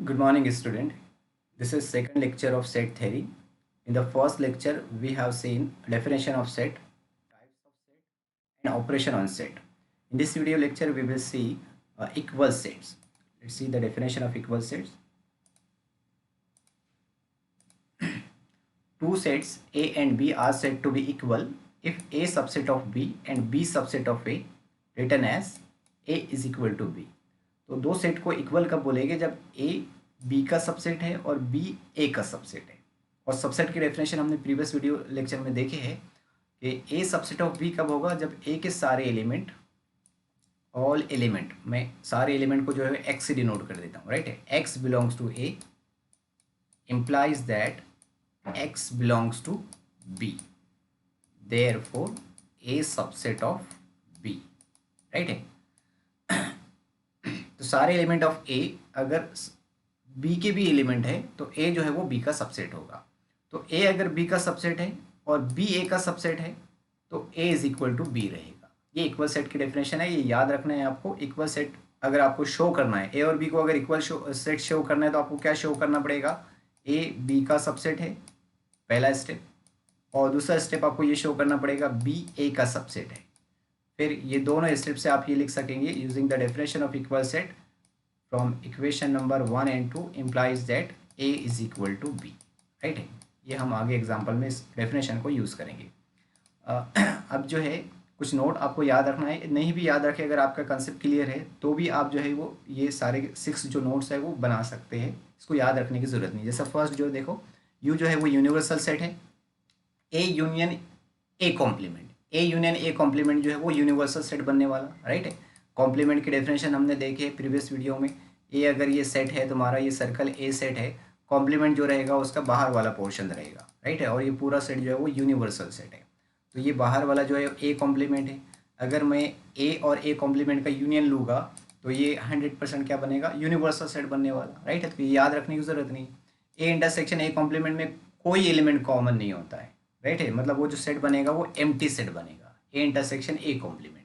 Good morning, student. This is second lecture of set theory. In the first lecture, we have seen definition of set, types of set, and operation on set. In this video lecture, we will see equal sets. Let's see the definition of equal sets. Two sets A and B are said to be equal if A subset of B and B subset of A written as A is equal to B. तो दो set को equal कब बोलेंगे जब A B का subset है और B ए का सबसेट है। और सबसेट की डेफिनेशन हमने प्रीवियस वीडियो लेक्चर में देखे हैं कि ए सबसेट ऑफ बी कब होगा जब ए के सारे एलिमेंट ऑल एलिमेंट, मैं सारे एलिमेंट को जो है एक्स से डिनोट कर देता हूँ, राइट है। X belongs to A implies that x belongs to b, therefore a subset of b, right है। तो सारे एलिमेंट ऑफ ए अगर बी के भी एलिमेंट है तो ए जो है वो बी का सबसेट होगा। तो ए अगर बी का सबसेट है और बी ए का सबसेट है तो ए इज इक्वल टू बी रहेगा। ये इक्वल सेट की डेफिनेशन है, ये याद रखना है आपको। इक्वल सेट अगर आपको शो करना है, ए और बी को अगर इक्वल सेट शो करना है तो आपको क्या शो करना पड़ेगा, ए बी का सबसेट है पहला स्टेप, और दूसरा स्टेप आपको ये शो करना पड़ेगा बी ए का सबसेट है। फिर ये दोनों स्टेप से आप ये लिख सकेंगे using the definition of equal set from equation number 1 and 2 implies that a is equal to b, right है। ये हम आगे एग्जांपल में इस डेफिनेशन को यूज़ करेंगे। अब जो है कुछ नोट आपको याद रखना है, नहीं भी याद रखे अगर आपका कंसेप्ट क्लियर है तो भी आप जो है वो ये सारे 6 जो नोट्स है वो बना सकते हैं, इसको याद रखने की ज़रूरत नहीं। जैसा फर्स्ट जो देखो यू जो है वो यूनिवर्सल सेट है, A union A complement, A union A complement जो है वो यूनिवर्सल सेट बनने वाला, राइट है। कॉम्प्लीमेंट की डेफिनेशन हमने देखे प्रीवियस वीडियो में। ए अगर ये सेट है तुम्हारा, ये सर्कल ए सेट है, कॉम्प्लीमेंट जो रहेगा उसका बाहर वाला पोर्शन रहेगा, राइट है। और ये पूरा सेट जो है वो यूनिवर्सल सेट है, तो ये बाहर वाला जो है ए कॉम्प्लीमेंट है। अगर मैं ए और ए कॉम्प्लीमेंट का यूनियन लूँगा तो ये 100% क्या बनेगा, यूनिवर्सल सेट बनने वाला, राइट है। तो ये याद रखने की ज़रूरत नहीं। ए इंटरसेक्शन ए कॉम्प्लीमेंट में कोई एलिमेंट कॉमन नहीं होता है, राइट है। मतलब वो जो सेट बनेगा वो एम्प्टी सेट बनेगा, A intersection A complement.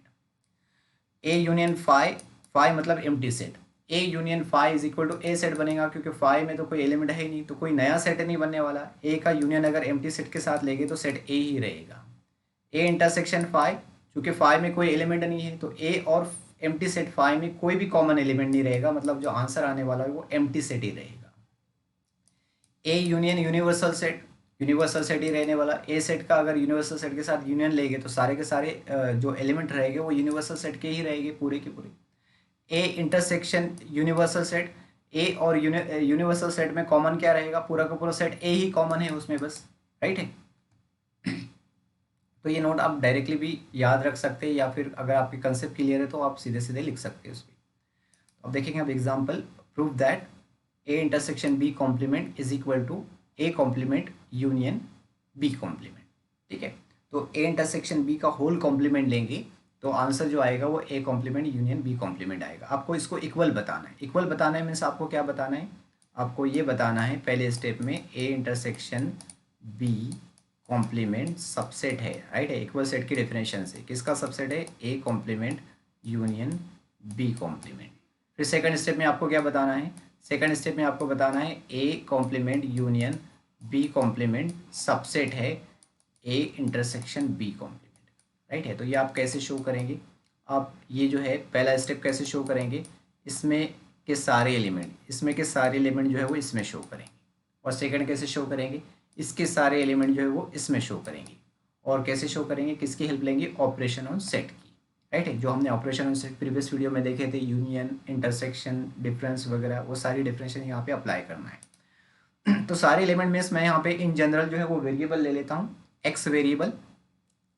A union phi, phi मतलब empty set, A union phi is equal to A set बनेगा, क्योंकि फाई में तो कोई एलिमेंट है ही नहीं, तो कोई नया सेट नहीं बनने वाला। ए का यूनियन अगर एम्प्टी सेट के साथ लेंगे तो सेट ए ही रहेगा। ए इंटरसेक्शन फाई, चूँकि फाई में कोई एलिमेंट नहीं है तो ए और एम्प्टी सेट फाई में कोई भी कॉमन एलिमेंट नहीं रहेगा, मतलब जो आंसर आने वाला है वो एम्प्टी सेट ही रहेगा। A union universal set, universal set ही रहने वाला। ए सेट का अगर यूनिवर्सल सेट के साथ यूनियन लेंगे तो सारे के सारे जो एलिमेंट रहेंगे वो यूनिवर्सल सेट के ही रहेंगे पूरे के पूरे। ए इंटरसेक्शन यूनिवर्सल सेट, ए और यूनिवर्सल सेट में कॉमन क्या रहेगा, पूरा का पूरा सेट ए ही कॉमन है उसमें बस, राइट है। तो ये नोट आप डायरेक्टली भी याद रख सकते हैं, या फिर अगर आपके कंसेप्ट क्लियर है तो आप सीधे सीधे लिख सकते हैं उस पर। अब देखेंगे अब example, prove that A intersection B complement is equal to A complement union B complement, ठीक है। तो ए इंटरसेक्शन बी का होल कॉम्प्लीमेंट लेंगे तो आंसर जो आएगा वो A complement union B complement आएगा। आपको इसको इक्वल बताना है। इक्वल बताना है मीन्स आपको क्या बताना है, आपको ये बताना है पहले स्टेप में A intersection B complement subset है, राइट है। इक्वल सेट की डेफिनेशन से किसका सबसेट है, A complement union B complement. फिर सेकंड स्टेप में आपको क्या बताना है, सेकंड स्टेप में आपको बताना है A complement union B complement subset है A intersection B complement, right है। तो ये आप कैसे शो करेंगे, आप ये जो है पहला स्टेप कैसे शो करेंगे, इसमें के सारे एलिमेंट, इसमें के सारे एलिमेंट जो है वो इसमें शो करेंगे। और सेकंड कैसे शो करेंगे, इसके सारे एलिमेंट जो है वो इसमें शो करेंगे। और कैसे शो करेंगे, किसकी हेल्प लेंगे, ऑपरेशन ऑन सेट की, राइट है। जो हमने operation on set previous video में देखे थे, यूनियन, इंटरसेक्शन, डिफरेंस वगैरह, वो सारी डिफरेंशियल यहाँ पे अप्लाई करना है। तो सारे एलिमेंट में मैं यहाँ पे इन जनरल जो है वो वेरिएबल ले लेता हूँ, x variable.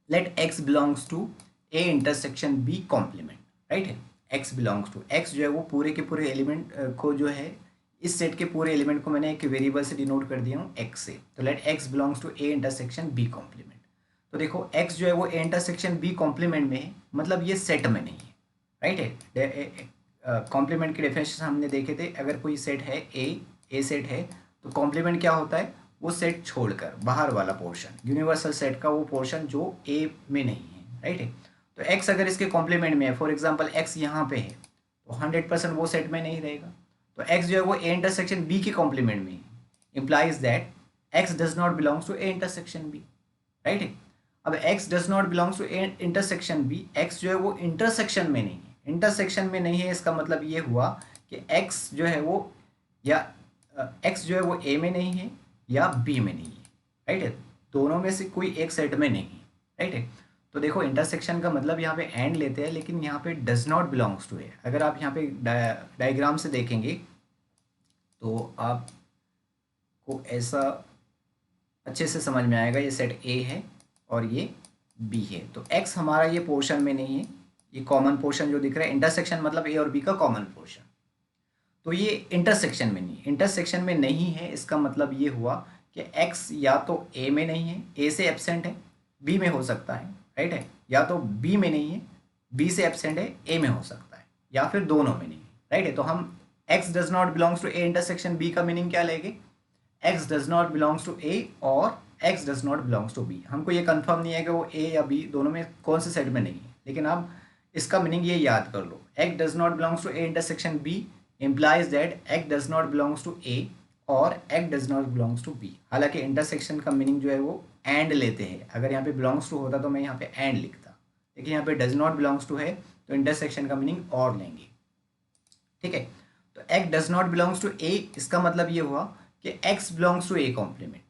Let x belongs to A intersection B complement, right है। एक्स बिलोंग्स टू, एक्स जो है वो पूरे के पूरे एलिमेंट को जो है इस सेट के पूरे एलिमेंट को मैंने एक वेरिएबल से डिनोट कर दिया हूँ एक्स से। तो let x belongs to A intersection B complement. तो देखो एक्स जो है वो ए इंटरसेक्शन बी कॉम्प्लीमेंट में है, मतलब ये सेट में नहीं है, राइट है। कॉम्प्लीमेंट के डेफिनेशन हमने देखे थे, अगर कोई सेट है ए सेट है तो कॉम्प्लीमेंट क्या होता है, वो सेट छोड़कर बाहर वाला पोर्शन, यूनिवर्सल सेट का वो पोर्शन जो ए में नहीं है, राइट है। तो एक्स अगर इसके कॉम्प्लीमेंट में है, फॉर एग्जाम्पल एक्स यहाँ पे है, तो 100% वो सेट में नहीं रहेगा। तो तो x जो है वो a इंटरसेक्शन b के कॉम्प्लीमेंट में है, implies that x does not belongs to a intersection b, right है। अब x does not belongs to a intersection b, x जो है वो इंटरसेक्शन में नहीं है, इंटरसेक्शन में नहीं है इसका मतलब ये हुआ कि x जो है वो या x जो है वो a में नहीं है या b में नहीं है, राइट है, दोनों में से कोई एक सेट में नहीं है, राइट है। तो देखो इंटरसेक्शन का मतलब यहाँ पे एंड लेते हैं, लेकिन यहाँ पे डज नॉट बिलोंग्स टू है। अगर आप यहाँ पे डायग्राम से देखेंगे तो आपको ऐसा अच्छे से समझ में आएगा, ये सेट ए है और ये बी है। तो एक्स हमारा ये पोर्शन में नहीं है, ये कॉमन पोर्शन जो दिख रहा है, इंटरसेक्शन मतलब ए और बी का कॉमन पोर्शन, तो ये इंटरसेक्शन में नहीं, इंटरसेक्शन में नहीं है इसका मतलब ये हुआ कि एक्स या तो ए में नहीं है, ए से एब्सेंट है, बी में हो सकता है, राइट है, या तो बी में नहीं है, बी से एब्सेंट है, ए में हो सकता है, या फिर दोनों में नहीं है, राइट है। तो हम X does not belongs to A intersection B का मीनिंग क्या लेंगे, X does not belongs to A और x does not belongs to B. हमको ये कंफर्म नहीं है कि वो ए या बी दोनों में कौन से सेट में नहीं है, लेकिन आप इसका मीनिंग ये याद कर लो, X does not belongs to A intersection B implies that x does not belongs to a और x does not belongs to b। हालांकि इंटरसेक्शन का मीनिंग जो है वो एंड लेते हैं, अगर यहाँ पे बिलोंग्स टू होता तो मैं यहाँ पे एंड लिखता, लेकिन यहाँ पे डज नॉट बिलोंग्स टू है तो इंटरसेक्शन का मीनिंग और लेंगे, ठीक है। तो x does not belongs to a, इसका मतलब ये हुआ कि x belongs to a complement,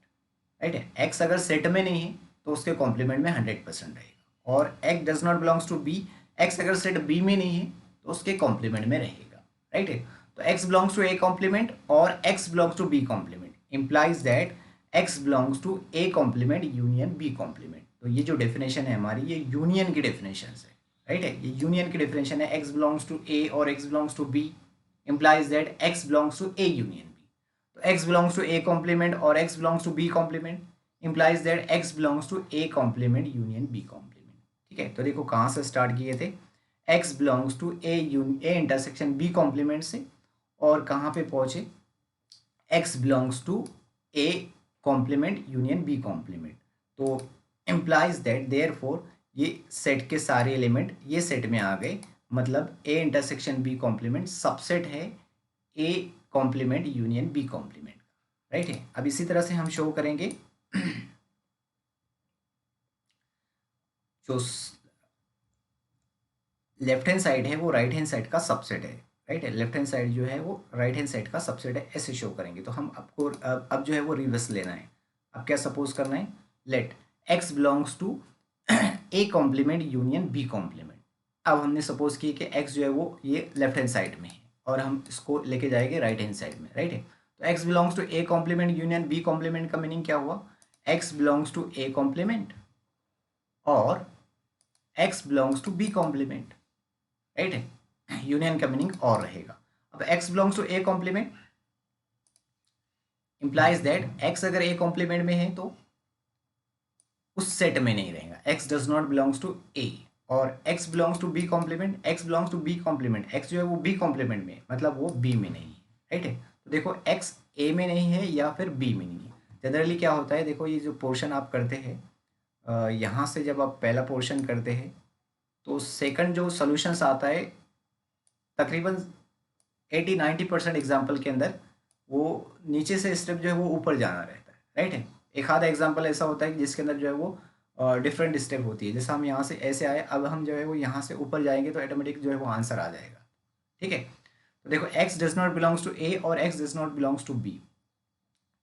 right है। x अगर सेट में नहीं है तो उसके कॉम्प्लीमेंट में 100% रहेगा, और x does not belongs to b, x अगर सेट b में नहीं है तो उसके कॉम्प्लीमेंट में रहेगा, राइट है। तो x belongs to a complement और x belongs to b complement implies that x belongs to a complement union b complement। तो ये जो डेफिनेशन है हमारी, ये यूनियन की डेफिनेशन है, राइट है, ये यूनियन की डेफिनेशन है। x belongs to a और x belongs to b implies that x belongs to a union b। तो x belongs to a complement और x belongs to b complement implies that x belongs to a complement union b complement, ठीक है। तो देखो कहाँ से start किए थे, x belongs to a intersection b complement से, और कहाँ पे पहुंचे, x belongs to a complement union b complement. तो इम्प्लाइज दैट देयरफॉर ये सेट के सारे एलिमेंट ये सेट में आ गए, मतलब a intersection b complement subset है a complement union b complement, right है। अब इसी तरह से हम शो करेंगे जो लेफ्ट हैंड साइड है वो राइट हैंड साइड का सबसेट है, राइट है, लेफ्ट हैंड साइड जो है वो राइट हैंड साइड का सबसेट है, ऐसे शो करेंगे। तो हम आपको अब जो है वो रिवर्स लेना है। अब क्या सपोज करना है, let x belongs to a complement union b complement. अब हमने सपोज किया कि x जो है वो ये लेफ्ट हैंड साइड में है और हम इसको लेके जाएंगे राइट हैंड साइड में, राइट है। तो x belongs to a complement union b complement का मीनिंग क्या हुआ, x belongs to a complement और x belongs to b complement, right है, यूनियन का मीनिंग और रहेगा। अब x belongs to a complement implies that x अगर a कॉम्प्लीमेंट में है तो उस सेट में नहीं रहेगा, x does not belongs to a, और x belongs to b complement, x belongs to b complement, x जो है वो b कॉम्प्लीमेंट में मतलब वो b में नहीं है, राइट है। तो देखो x a में नहीं है या फिर b में नहीं है। जनरली क्या होता है, देखो ये जो पोर्शन आप करते हैं यहाँ से जब आप पहला पोर्शन करते हैं तो सेकंड जो सॉल्यूशंस आता है तकरीबन 80-90% एग्जाम्पल के अंदर वो नीचे से स्टेप जो है वो ऊपर जाना रहता है, राइट है। एक आधा एग्जाम्पल ऐसा होता है जिसके अंदर जो है वो डिफरेंट स्टेप होती है, जैसे हम यहाँ से ऐसे आए, अब हम जो है वो यहाँ से ऊपर जाएंगे तो ऑटोमेटिक जो है वो आंसर आ जाएगा, ठीक है। तो देखो x does not belongs to a और x does not belongs to b,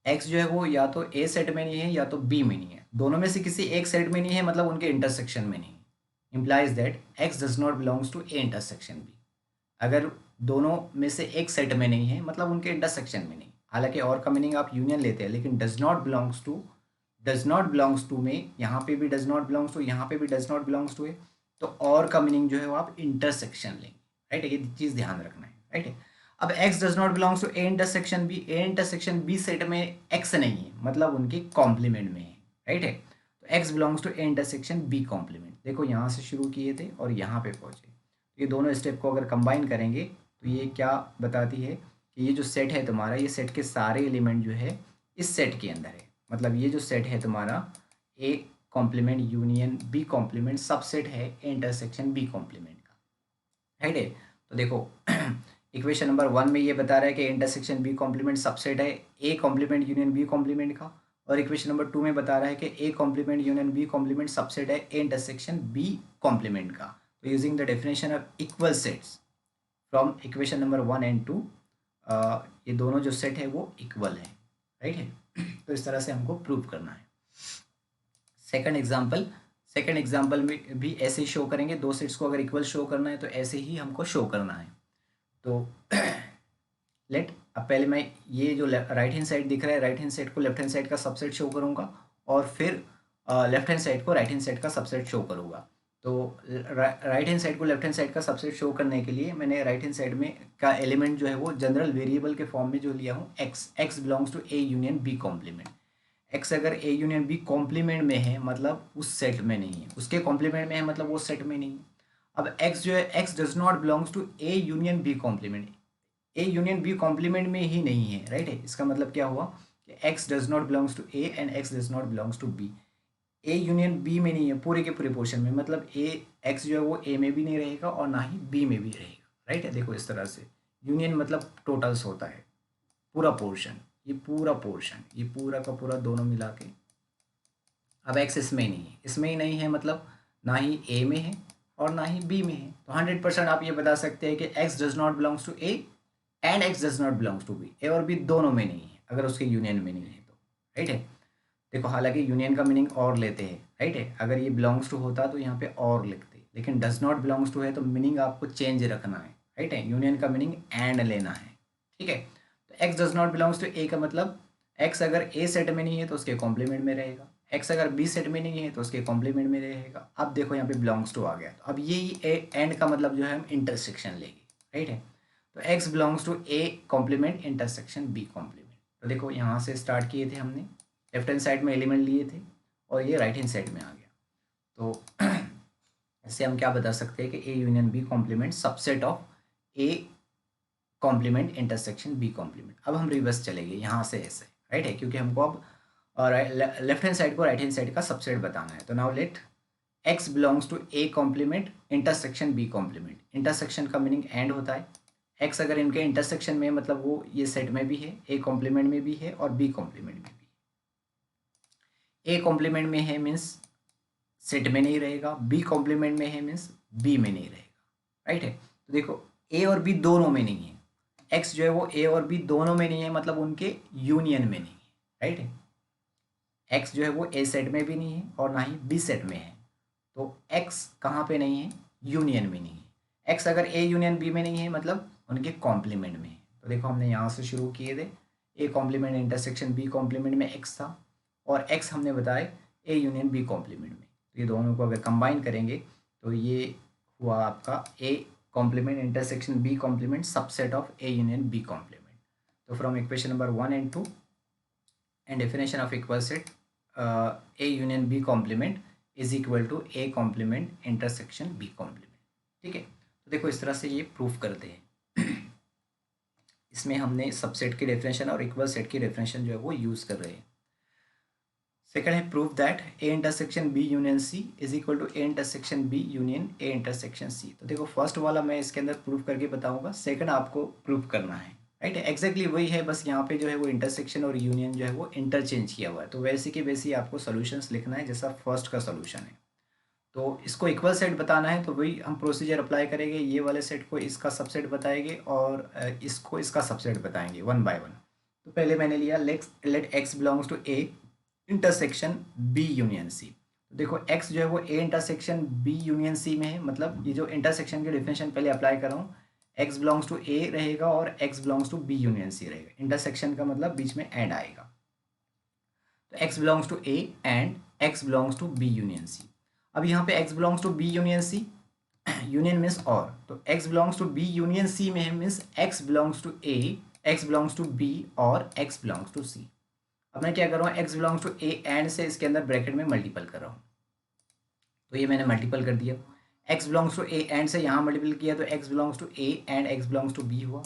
x जो है वो या तो a सेट में नहीं है या तो b में नहीं है, दोनों में से किसी एक सेट में नहीं है मतलब उनके इंटरसेक्शन में नहीं, implies that x does not belongs to a intersection b। अगर दोनों में से एक सेट में नहीं है मतलब उनके इंटरसेक्शन में नहीं, हालांकि और का मीनिंग आप यूनियन लेते हैं, लेकिन डज नॉट बिलोंग्स टू में यहाँ पे भी डज नॉट बिलोंग्स टू, यहाँ पे भी डज नॉट बिलोंग्स टू है, तो और का मीनिंग जो है वो आप इंटरसेक्शन लेंगे, राइट है, ये चीज़ ध्यान रखना है, राइट है। अब x does not belongs to a intersection b, a intersection b set में x नहीं है मतलब उनके कॉम्प्लीमेंट में है, राइट है। तो x belongs to a intersection b complement, देखो यहाँ से शुरू किए थे और यहाँ पे पहुँचे, ये दोनों स्टेप को अगर कंबाइन करेंगे तो ये क्या बताती है कि ये जो सेट है तुम्हारा, ये सेट के सारे एलिमेंट जो है इस सेट के अंदर है, मतलब ये जो सेट है तुम्हारा a complement union b complement subset है इंटरसेक्शन b कॉम्प्लीमेंट का, राइट है। तो देखो इक्वेशन नंबर 1 में ये बता रहा है कि इंटरसेक्शन बी कॉम्प्लीमेंट सबसेट है A complement union B complement का, और इक्वेशन नंबर 2 में बता रहा है कि A complement union B complement subset है ए इंटरसेक्शन बी कॉम्प्लीमेंट का। तो using the definition of equal sets from equation number 1 and 2, ये दोनों जो सेट है वो इक्वल है, राइट है। तो इस तरह से हमको प्रूव करना है। सेकंड एग्जाम्पल में भी ऐसे ही शो करेंगे, दो सेट्स को अगर इक्वल शो करना है तो ऐसे ही हमको शो करना है। तो अब पहले मैं ये जो राइट हैंड साइड दिख रहा है, राइट हैंड साइड को लेफ्ट हैंड साइड का सबसेट शो करूंगा, और फिर लेफ्ट हैंड साइड को राइट हैंड साइड का सबसेट शो करूंगा। तो राइट हैंड साइड को लेफ्ट हैंड साइड का सबसेट शो करने के लिए मैंने राइट हैंड साइड में का एलिमेंट जो है वो जनरल वेरिएबल के फॉर्म में जो लिया हूँ x belongs to A union B complement. X अगर ए यूनियन बी कॉम्प्लीमेंट में है मतलब उस सेट में नहीं है, उसके कॉम्प्लीमेंट में है मतलब वो सेट में नहीं है। अब एक्स जो है x does not belongs to A union B complement, A union B complement में ही नहीं है, राइट है। इसका मतलब क्या हुआ कि x does not belongs to A and x does not belongs to B. A union B में नहीं है पूरे के पूरे पोर्शन में, मतलब ए एक्स जो है वो ए में भी नहीं रहेगा और ना ही बी में भी रहेगा, राइट है। देखो इस तरह से यूनियन मतलब टोटल्स होता है, पूरा पोर्शन, ये पूरा पोर्शन, ये पूरा का पूरा दोनों मिला के। अब एक्स इसमें ही नहीं है, इसमें ही नहीं है मतलब ना ही ए में है और ना ही बी में है। तो 100% आप ये बता सकते हैं कि x does not belongs to A and x does not belongs to B. A और बी दोनों में नहीं है अगर उसके यूनियन में नहीं है तो, राइट है। देखो हालांकि यूनियन का मीनिंग और लेते हैं, राइट है। अगर ये बिलोंग्स टू होता तो यहाँ पे और लिखते, लेकिन डज नॉट बिलोंग्स टू है तो मीनिंग आपको चेंज रखना है, राइट है। यूनियन का मीनिंग एंड लेना है, ठीक है। तो x does not belongs to A का मतलब एक्स अगर ए सेट में नहीं है तो उसके कॉम्प्लीमेंट में रहेगा, एक्स अगर बी सेट में नहीं है तो उसके कॉम्प्लीमेंट में रहेगा। अब देखो यहाँ पे बिलोंग्स टू आ गया, तो अब यही एंड का मतलब जो है हम इंटरसेक्शन लेंगे, राइट है। तो x belongs to A complement intersection B complement. तो देखो यहाँ से स्टार्ट किए थे हमने, लेफ्ट हैंड साइड में एलिमेंट लिए थे और ये राइट हैंड साइड में आ गया। तो इससे हम क्या बता सकते हैं कि A union B complement subset of A complement intersection B complement. अब हम रिवर्स चलेंगे यहाँ से ऐसे, राइट है, क्योंकि हमको अब लेफ्ट हैंड साइड को राइट हैंड साइड का सबसेट बताना है। तो now let x belongs to A complement intersection B complement. Intersection का मीनिंग एंड होता है। एक्स अगर इनके इंटरसेक्शन में मतलब वो ये सेट में भी है, ए कॉम्प्लीमेंट में भी है और बी कॉम्प्लीमेंट में भी। ए कॉम्प्लीमेंट में है मीन्स सेट में नहीं रहेगा, बी कॉम्प्लीमेंट में है मीन्स बी में नहीं रहेगा, राइट है। तो देखो ए और बी दोनों में नहीं है, एक्स जो है वो ए और बी दोनों में नहीं है मतलब उनके यूनियन में नहीं है, राइट है। एक्स जो है वो ए सेट में भी नहीं है और ना ही बी सेट में है, तो एक्स कहाँ पे नहीं है, यूनियन में नहीं है। एक्स अगर ए यूनियन बी में नहीं है मतलब उनके कॉम्प्लीमेंट में है। तो देखो हमने यहाँ से शुरू किए थे, A complement intersection B complement में एक्स था और एक्स हमने बताया ए यूनियन बी कॉम्प्लीमेंट में। तो ये दोनों को अगर कंबाइन करेंगे तो ये हुआ आपका A complement intersection B complement subset of A union B complement. तो from equation number 1 and 2 and definition of equal set, A union B complement is equal to A complement intersection B complement, ठीक है। तो देखो इस तरह से ये proof करते हैं। इसमें हमने सबसेट की डेफिनेशन और इक्वल सेट की डेफिनेशन जो है वो यूज़ कर रहे हैं। सेकंड है proof that A intersection B union C is equal to A intersection B union A intersection C. तो देखो फर्स्ट वाला मैं इसके अंदर प्रूफ करके बताऊंगा, सेकंड आपको प्रूफ करना है, राइट है। एग्जैक्टली वही है, बस यहाँ पे जो है वो इंटरसेक्शन और यूनियन जो है वो इंटरचेंज किया हुआ है। तो वैसे के वैसे ही आपको सोल्यूशंस लिखना है जैसा फर्स्ट का सोल्यूशन है। तो इसको इक्वल सेट बताना है तो वही हम प्रोसीजर अप्लाई करेंगे, ये वाले सेट को इसका सबसेट बताएंगे और इसको इसका सबसेट बताएंगे वन बाय वन। तो पहले मैंने लिया let x belongs to A intersection B union C. तो देखो एक्स जो है वो A intersection B union C में है, मतलब ये जो इंटरसेक्शन की डिफिनेशन पहले अप्लाई कर रहा हूँ, एक्स बिलोंग्स टू ए रहेगा और x belongs to B union C रहेगा। इंटरसेक्शन का मतलब बीच में एंड आएगा। तो x belongs to A and x belongs to B union C. अब यहाँ पे x belongs to B union C, union means और, तो x belongs to B union C में है means x belongs to A, x belongs to B और x belongs to C. अब मैं क्या कर रहा हूँ, x belongs to A and से इसके अंदर ब्रैकेट में मल्टीपल कर रहा हूँ। तो ये मैंने मल्टीपल कर दिया। X belongs to A and से यहाँ मल्टीपल किया तो x belongs to A and x belongs to B हुआ,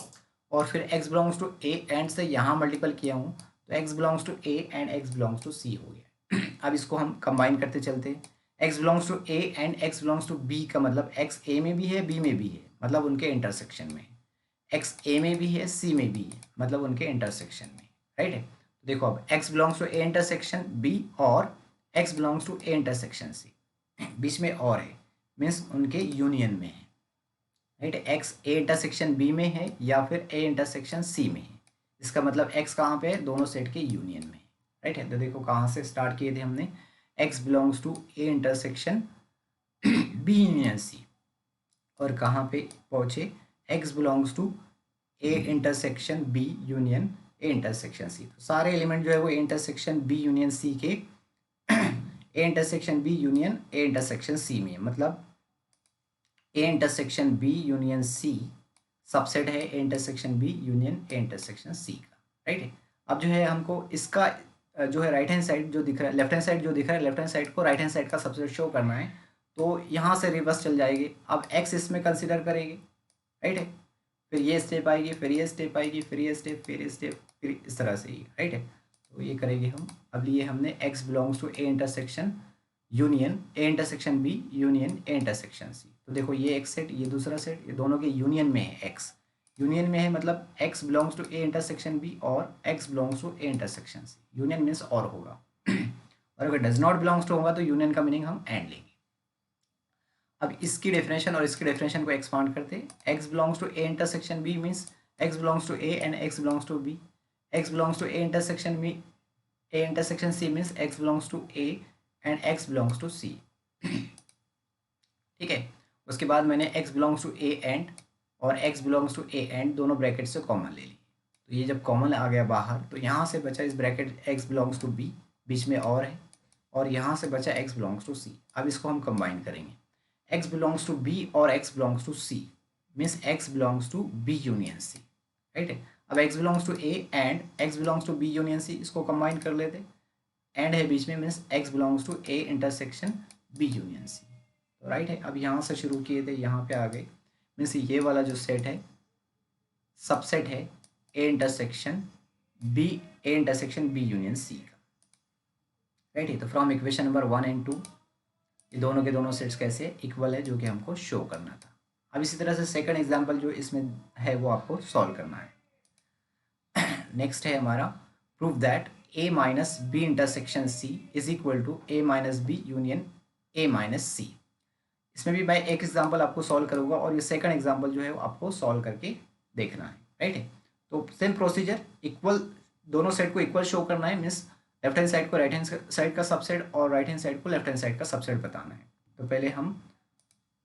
और फिर x belongs to A and से यहाँ मल्टीपल किया हूँ तो x belongs to A and x belongs to C हो गया। अब इसको हम कंबाइन करते चलते हैं। X belongs to A and x belongs to B का मतलब एक्स ए में भी है बी में भी है, मतलब उनके इंटरसेक्शन में है। एक्स ए में भी है, सी में भी है, मतलब उनके इंटरसेक्शन में, राइट है। तो देखो अब x belongs to A intersection B और x belongs to A intersection C, बीच में और है, मीन्स उनके यूनियन में है, right. X A intersection B में है या फिर ए इंटरसेक्शन सी में है, इसका मतलब एक्स कहाँ पे है, दोनों सेट के यूनियन में, राइट है। तो देखो कहाँ से स्टार्ट किए थे हमने, x belongs to A intersection B union C, और कहाँ पे पहुँचे, X belongs to A intersection B union A intersection C. तो सारे एलिमेंट जो है वो A intersection B union C के A intersection B union A intersection C में, मतलब A intersection B union C subset है A intersection B union A intersection C का, राइट है। अब जो है हमको इसका जो है राइट हैंड साइड जो दिख रहा है, लेफ्ट हैंड साइड जो दिख रहा है, लेफ्ट हैंड साइड को राइट हैंड साइड का सबसेट शो करना है, तो यहाँ से रिवर्स चल जाएगी। अब एक्स इसमें कंसिडर करेंगे, राइट है, फिर ये स्टेप आएगी, फिर ये स्टेप आएगी, फिर ये स्टेप, फिर ये स्टेप, फिर इस तरह से ही, राइट है। तो ये करेंगे हम। अब लिए हमने x belongs to A intersection union A intersection B union A intersection C. तो देखो ये एक सेट, ये दूसरा सेट, ये दोनों के यूनियन में है, एक्स यूनियन में है, मतलब x belongs to A intersection B और x belongs to A intersection C. Union means और होगा और अगर डज नॉट बिलोंग्स टू होगा तो यूनियन का मीनिंग हम एंड लेंगे। अब इसकी डेफिनेशन और इसकी डेफिनेशन को एक्सपांड करते हैं। X belongs to A intersection B means x belongs to A and x belongs to B. X belongs to A intersection B A intersection C means x belongs to A and x belongs to C, ठीक है। उसके बाद मैंने X belongs to A and और x belongs to A and दोनों bracket से common ले ली। तो ये जब कॉमन आ गया बाहर, तो यहाँ से बचा इस bracket X belongs to B, बीच में और यहाँ से बचा एक्स बिलोंग्स टू सी। अब इसको हम कंबाइन करेंगे, एक्स बिलोंग्स टू बी और x belongs to C means x belongs to B union C, right है। अब x belongs to A and x belongs to B union C, इसको combine कर लेते, एंड है बीच में means x belongs to A intersection B union C, तो right है। अब यहाँ से शुरू किए थे, यहाँ पे आ गए, मीन्स ये वाला जो सेट है सबसेट है A intersection B union C का, राइट है। तो फ्रॉम इक्वेशन नंबर 1 एंड 2 ये दोनों के दोनों सेट्स कैसे इक्वल है, जो कि हमको शो करना था। अब इसी तरह से सेकंड एग्जांपल जो इसमें है वो आपको सॉल्व करना है। नेक्स्ट है हमारा, prove that A minus B intersection C is equal to A minus B union A minus C. इसमें भी मैं एक एग्जांपल आपको सॉल्व करूंगा और ये सेकंड एग्जांपल जो है वो आपको सॉल्व करके देखना है, राइट है। तो सेम प्रोसीजर, इक्वल दोनों सेट को इक्वल शो करना है, मीन्स लेफ्ट हैंड साइड को राइट हैंड साइड का सबसेट और राइट हैंड साइड को लेफ्ट हैंड साइड का सबसेट बताना है। तो पहले हम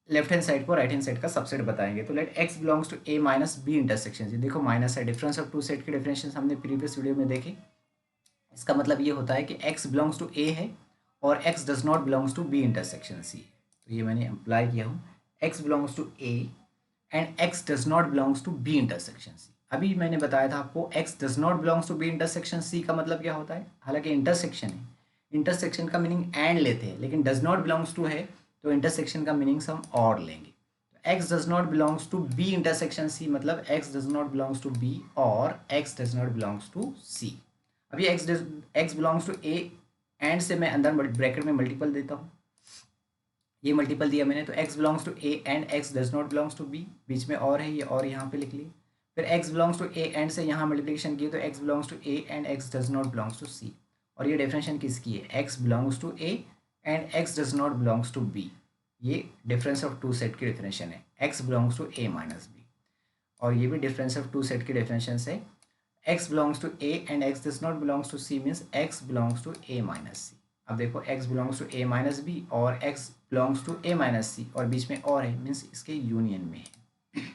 लेफ्ट हैंड साइड को राइट हैंड साइड का सबसेट बताएंगे। तो let x belongs to A minus B intersection C. देखो माइनस है, डिफरेंस ऑफ टू सेट के डिफरेंशिएशन हमने प्रीवियस वीडियो में देखे। इसका मतलब ये होता है कि एक्स बिलोंग्स टू ए है और x does not belongs to B intersection C. तो ये मैंने अप्लाई किया हूँ, x belongs to A and x does not belongs to B intersection C. अभी मैंने बताया था आपको x does not belongs to B intersection C का मतलब क्या होता है, हालांकि इंटरसेक्शन है, इंटरसेक्शन का मीनिंग एंड लेते हैं, लेकिन डज नॉट बिलोंग्स टू है तो इंटरसेक्शन का मीनिंग हम और लेंगे। X does not belongs to B intersection C मतलब X does not belongs to B और x does not belongs to C. अभी X belongs to A and से मैं अंदर ब्रैकेट में मल्टीपल देता हूँ, ये मल्टीपल दिया मैंने, तो x belongs to A and x does not belongs to B, बीच में और है, ये और यहाँ पे लिख लिए। फिर x belongs to A and से यहाँ मल्टीप्लिकेशन किए तो x belongs to A and x does not belongs to C. और ये डिफरेंशिएशन किसकी है, x belongs to A and x does not belongs to B. ये डिफरेंस ऑफ टू सेट की डिफरेंशिएशन है, x belongs to A minus B. और ये भी डिफरेंस ऑफ टू सेट की डिफरेंशिएशन है, x belongs to A and x does not belongs to C means x belongs to A minus C. अब देखो x belongs to A minus B और x belongs to A minus C और बीच में और है, means इसके union में है,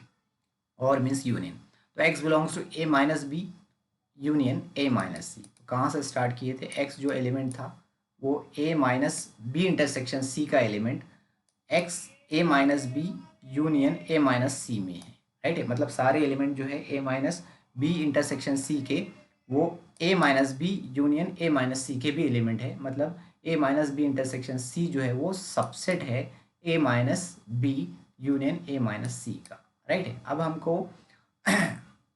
और मीन्स यूनियन। तो x belongs to A minus B union A minus C. कहाँ से स्टार्ट किए थे, एक्स जो एलिमेंट था वो A minus B intersection C का element x A minus B union A minus C में है, राइट है। मतलब सारे एलिमेंट जो है A minus B intersection C के वो A minus B union A minus C के भी एलिमेंट है, मतलब A minus B intersection C जो है वो सबसेट है A minus B union A minus C का, राइट है। अब हमको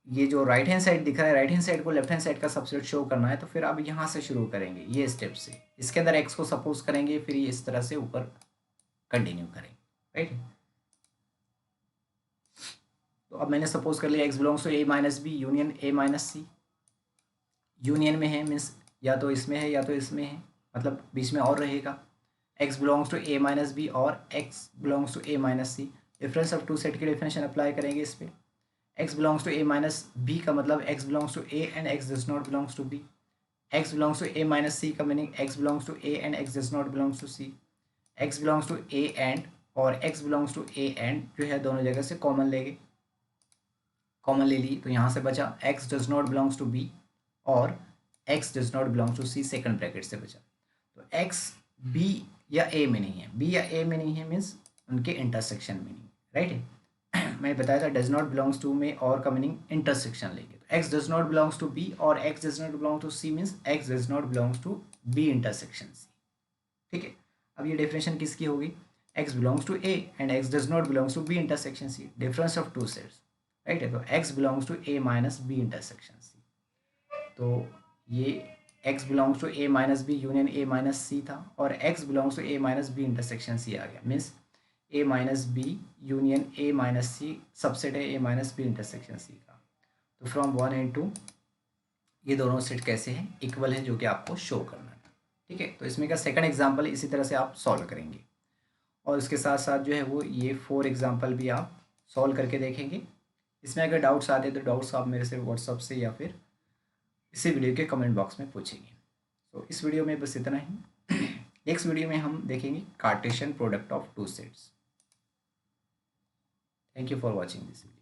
ये जो राइट हैंड साइड दिख रहा है, राइट हैंड साइड को लेफ्ट हैंड साइड का सबसेट शो करना है, तो फिर अब यहाँ से शुरू करेंगे ये स्टेप से, इसके अंदर एक्स को सपोज करेंगे, फिर ये इस तरह से ऊपर कंटिन्यू करेंगे, राइट। तो अब मैंने सपोज कर लिया x belongs to A minus B union A minus C, union में है मीन्स या तो इसमें है या तो इसमें है, मतलब बीच में और रहेगा। X belongs to A minus B और x belongs to A minus C, difference of two set की डेफिनेशन अप्लाई करेंगे इस पर। X belongs to A minus B का मतलब x belongs to A and x does not belongs to B. X belongs to A minus C का meaning x belongs to A and x does not belongs to C. X belongs to A and और x belongs to A and जो है दोनों जगह से common लेंगे, common ले ली तो यहाँ से बचा x does not belongs to B और x does not belongs to C, second bracket से बचा। तो एक्स बी या ए में नहीं है, बी या ए में नहीं है मीन्स उनके इंटरसेक्शन में नहीं, राइट है। मैंने बताया था डज नॉट बिलोंग्स टू में और का मीनिंग इंटरसेक्शन लेंगे, तो x does not belongs to B और x does not belong to C means x does not belongs to B intersection C, ठीक है। अब ये डेफिनेशन किसकी होगी, x belongs to A and x does not belongs to B intersection C, difference of two sets, right है। तो x belongs to A minus B intersection C, तो ये x belongs to A minus B union A minus C था और x belongs to A minus B intersection C आ गया, means A minus B union A minus C subset है A minus B intersection C का। तो from 1 and 2 ये दोनों set कैसे हैं, इक्वल है, जो कि आपको शो करना है, ठीक है। तो इसमें का सेकंड एग्जांपल इसी तरह से आप सॉल्व करेंगे और इसके साथ साथ जो है वो ये 4 एग्जांपल भी आप सॉल्व करके देखेंगे। इसमें अगर डाउट्स आते हैं तो डाउट्स आप मेरे से व्हाट्सअप से या फिर इसी वीडियो के कमेंट बॉक्स में पूछेंगे। तो इस वीडियो में बस इतना ही। नेक्स्ट वीडियो में हम देखेंगे Cartesian product of two sets. Thank you for watching this video.